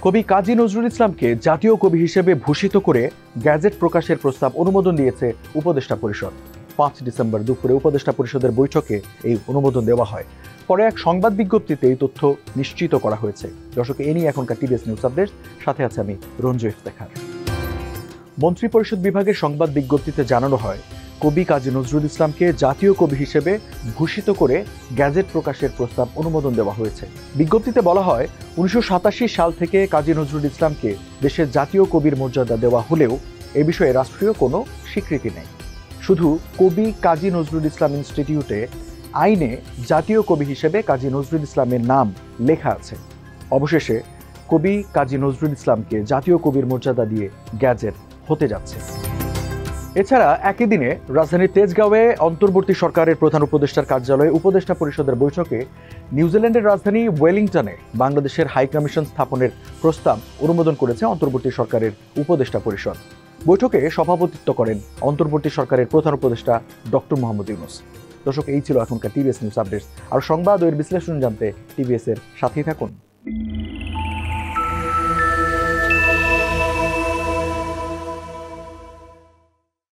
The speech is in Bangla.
কবি কাজী নজরুল ইসলামকে জাতীয় কবি হিসেবে ভূষিত করে গ্যাজেট প্রকাশের প্রস্তাব অনুমোদন দিয়েছে উপদেষ্টা পরিষদ। 5 ডিসেম্বর দুপুরে উপদেষ্টা পরিষদের বৈঠকে এই অনুমোদন দেওয়া হয়। পরে এক সংবাদ বিজ্ঞপ্তিতে এই তথ্য নিশ্চিত করা হয়েছে। দর্শক, এ নিয়ে এখনকার টিভিএস নিউজ আপডেট, সাথে আছে আমি রঞ্জু ইফতেখার। মন্ত্রিপরিষদ বিভাগের সংবাদ বিজ্ঞপ্তিতে জানানো হয়, কবি কাজী নজরুল ইসলামকে জাতীয় কবি হিসেবে ভূষিত করে গ্যাজেট প্রকাশের প্রস্তাব অনুমোদন দেওয়া হয়েছে। বিজ্ঞপ্তিতে বলা হয়, 1987 সাল থেকে কাজী নজরুল ইসলামকে দেশের জাতীয় কবির মর্যাদা দেওয়া হলেও এ বিষয়ে রাষ্ট্রীয় কোনো স্বীকৃতি নেই। শুধু কবি কাজী নজরুল ইসলাম ইনস্টিটিউটে আইনে জাতীয় কবি হিসেবে কাজী নজরুল ইসলামের নাম লেখা আছে। অবশেষে কবি কাজী নজরুল ইসলামকে জাতীয় কবির মর্যাদা দিয়ে গ্যাজেট হতে যাচ্ছে। এছাড়া একই দিনে রাজধানীর তেজগাঁওয়ে অন্তর্বর্তী সরকারের প্রধান উপদেষ্টার কার্যালয়ে উপদেষ্টা পরিষদের বৈঠকে নিউজিল্যান্ডের রাজধানী ওয়েলিংটনে বাংলাদেশের হাই কমিশন স্থাপনের প্রস্তাব অনুমোদন করেছে অন্তর্বর্তী সরকারের উপদেষ্টা পরিষদ। বৈঠকে সভাপতিত্ব করেন অন্তর্বর্তী সরকারের প্রধান উপদেষ্টা ডক্টর মোহাম্মদ ইউনূস। দর্শক, এই ছিল এখনকার টিভিএস নিউজ আপডেটস। আর সংবাদ ও এর বিশ্লেষণ জানতে টিভিএস এর সাথেই থাকুন।